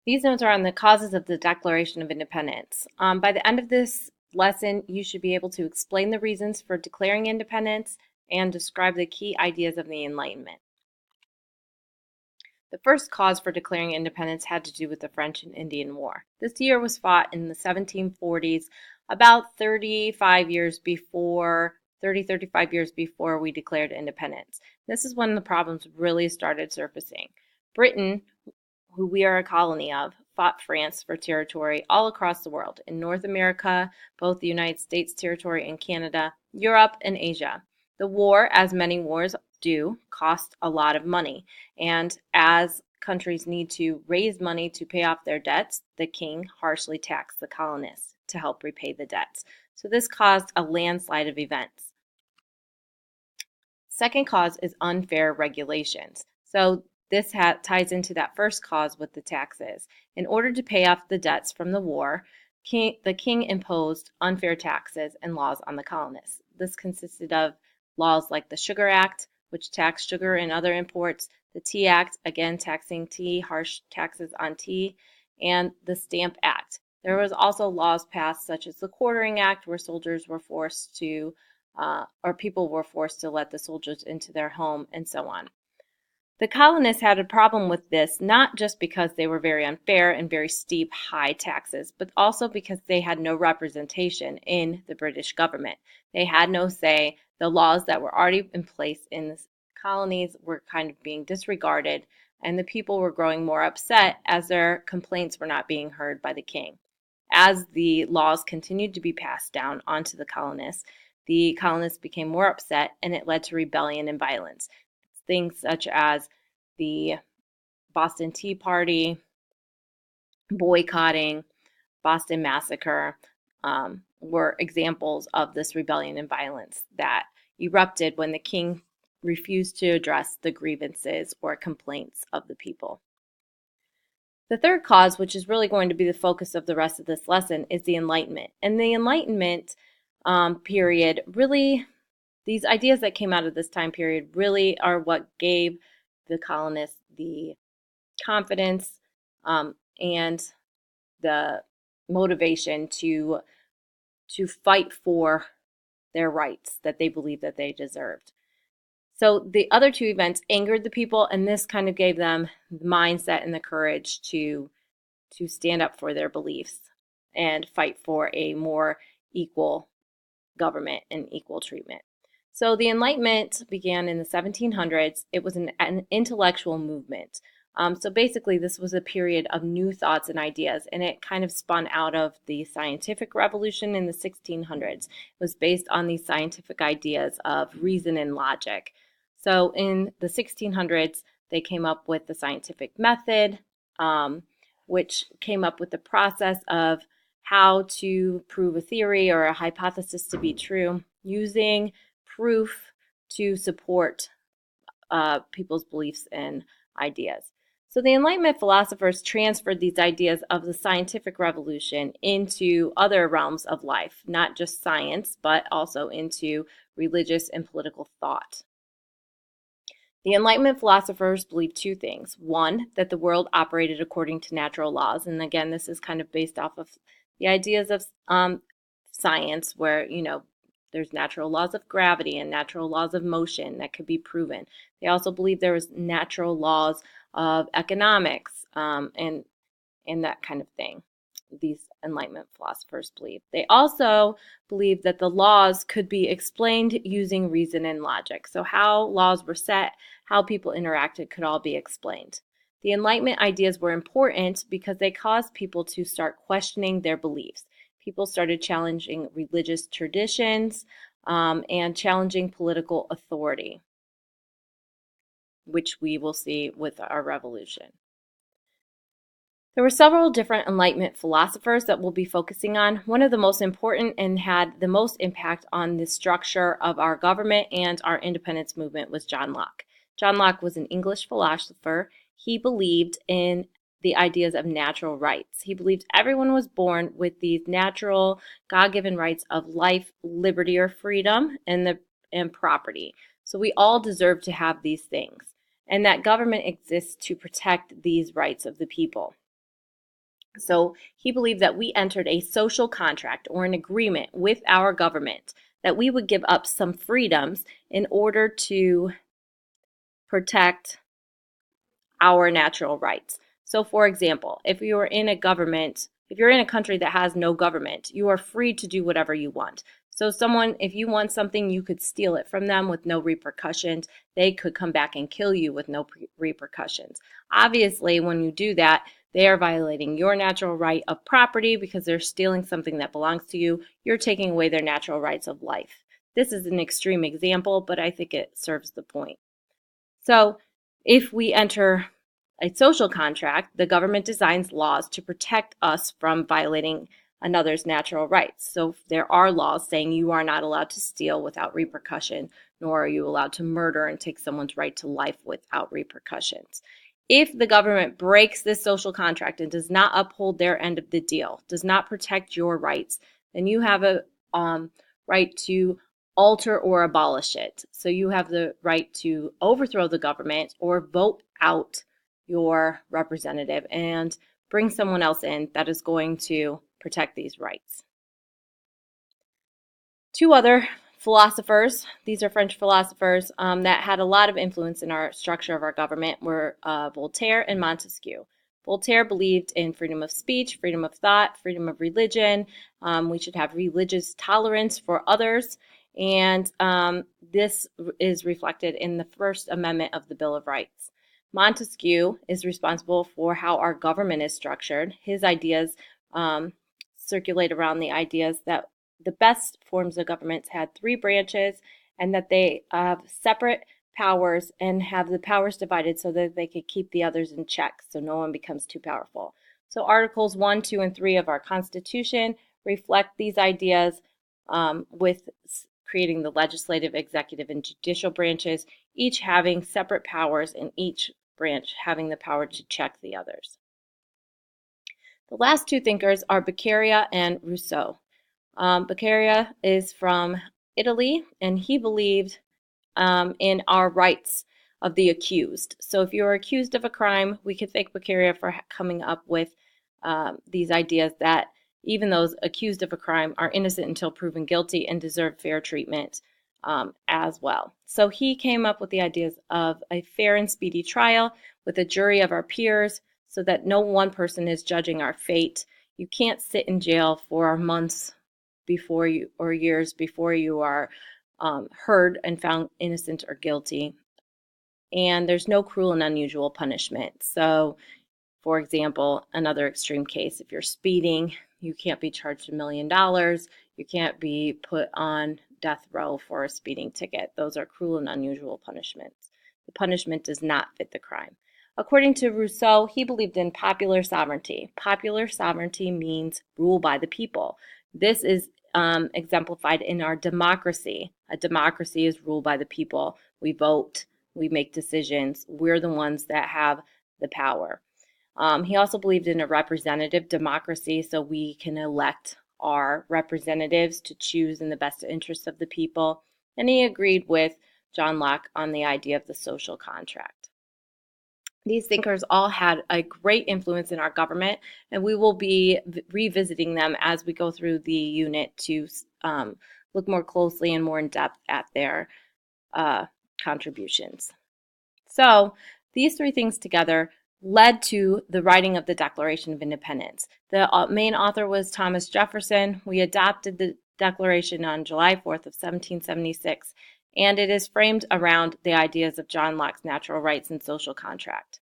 These notes are on the causes of the Declaration of Independence. By the end of this lesson, you should be able to explain the reasons for declaring independence and describe the key ideas of the Enlightenment. The first cause for declaring independence had to do with the French and Indian War. This year was fought in the 1740s, about 35 years before 35 years before we declared independence. This is when the problems really started surfacing. Britain, who we are a colony of, fought France for territory all across the world, in North America, both the United States territory and Canada, Europe, and Asia. The war, as many wars do, cost a lot of money, and as countries need to raise money to pay off their debts, the king harshly taxed the colonists to help repay the debts. So this caused a landslide of events. Second cause is unfair regulations. So this ties into that first cause with the taxes. In order to pay off the debts from the war, the king imposed unfair taxes and laws on the colonists. This consisted of laws like the Sugar Act, which taxed sugar and other imports, the Tea Act, again taxing tea, harsh taxes on tea, and the Stamp Act. There was also laws passed such as the Quartering Act, where soldiers were forced to or people were forced to let the soldiers into their home, and so on. The colonists had a problem with this, not just because they were very unfair and very steep, high taxes, but also because they had no representation in the British government. They had no say. The laws that were already in place in the colonies were kind of being disregarded, and the people were growing more upset as their complaints were not being heard by the king. As the laws continued to be passed down onto the colonists became more upset, and it led to rebellion and violence. Things such as the Boston Tea Party, boycotting, Boston Massacre were examples of this rebellion and violence that erupted when the king refused to address the grievances or complaints of the people. The third cause, which is really going to be the focus of the rest of this lesson, is the Enlightenment. And the Enlightenment period really, these ideas that came out of this time period really are what gave the colonists the confidence and the motivation to fight for their rights that they believed that they deserved. So the other two events angered the people, and this kind of gave them the mindset and the courage to stand up for their beliefs and fight for a more equal government and equal treatment. So the Enlightenment began in the 1700s. It was an intellectual movement. So basically, this was a period of new thoughts and ideas, and it kind of spun out of the scientific revolution in the 1600s. It was based on these scientific ideas of reason and logic. So in the 1600s, they came up with the scientific method, which came up with the process of how to prove a theory or a hypothesis to be true using proof to support people's beliefs and ideas. So the Enlightenment philosophers transferred these ideas of the scientific revolution into other realms of life, not just science, but also into religious and political thought. The Enlightenment philosophers believed two things. One, that the world operated according to natural laws. And again, this is kind of based off of the ideas of science where, there's natural laws of gravity and natural laws of motion that could be proven. They also believed there was natural laws of economics and that kind of thing. These Enlightenment philosophers believed. They also believed that the laws could be explained using reason and logic. So how laws were set, how people interacted could all be explained. The Enlightenment ideas were important because they caused people to start questioning their beliefs. People started challenging religious traditions and challenging political authority, which we will see with our revolution. There were several different Enlightenment philosophers that we'll be focusing on. One of the most important and had the most impact on the structure of our government and our independence movement was John Locke. John Locke was an English philosopher. He believed in the ideas of natural rights. He believed everyone was born with these natural, God-given rights of life, liberty, or freedom, and property. So we all deserve to have these things, and that government exists to protect these rights of the people. So he believed that we entered a social contract or an agreement with our government that we would give up some freedoms in order to protect our natural rights. So, for example, if you are in a government, if you're in a country that has no government, you are free to do whatever you want. So, someone, if you want something, you could steal it from them with no repercussions. They could come back and kill you with no repercussions. Obviously, when you do that, they are violating your natural right of property because they're stealing something that belongs to you. You're taking away their natural rights of life. This is an extreme example, but I think it serves the point. So, if we enter a social contract, the government designs laws to protect us from violating another's natural rights. So there are laws saying you are not allowed to steal without repercussion, nor are you allowed to murder and take someone's right to life without repercussions. If the government breaks this social contract and does not uphold their end of the deal, does not protect your rights, then you have a right to alter or abolish it. So you have the right to overthrow the government or vote out your representative and bring someone else in that is going to protect these rights. Two other philosophers, these are French philosophers that had a lot of influence in our structure of our government, were Voltaire and Montesquieu. Voltaire believed in freedom of speech, freedom of thought, freedom of religion. We should have religious tolerance for others. And this is reflected in the First Amendment of the Bill of Rights. Montesquieu is responsible for how our government is structured. His ideas circulate around the ideas that the best forms of governments had three branches and that they have separate powers and have the powers divided so that they could keep the others in check so no one becomes too powerful. So Articles 1, 2, and 3 of our Constitution reflect these ideas with creating the legislative, executive, and judicial branches, each having separate powers and each branch having the power to check the others. The last two thinkers are Beccaria and Rousseau. Beccaria is from Italy, and he believed in our rights of the accused. So if you're accused of a crime, we could thank Beccaria for coming up with these ideas that even those accused of a crime are innocent until proven guilty and deserve fair treatment as well. So he came up with the ideas of a fair and speedy trial with a jury of our peers so that no one person is judging our fate. You can't sit in jail for months before you or years before you are heard and found innocent or guilty. And there's no cruel and unusual punishment. So, for example, another extreme case, if you're speeding, you can't be charged $1 million. You can't be put on death row for a speeding ticket. Those are cruel and unusual punishments. The punishment does not fit the crime. According to Rousseau, he believed in popular sovereignty. Popular sovereignty means rule by the people. This is exemplified in our democracy. A democracy is ruled by the people. We vote, we make decisions. We're the ones that have the power. He also believed in a representative democracy, so we can elect our representatives to choose in the best interest of the people. And he agreed with John Locke on the idea of the social contract. These thinkers all had a great influence in our government, and we will be revisiting them as we go through the unit to look more closely and more in depth at their contributions. So these three things together led to the writing of the Declaration of Independence. The main author was Thomas Jefferson. We adopted the Declaration on July 4th of 1776, and it is framed around the ideas of John Locke's natural rights and social contract.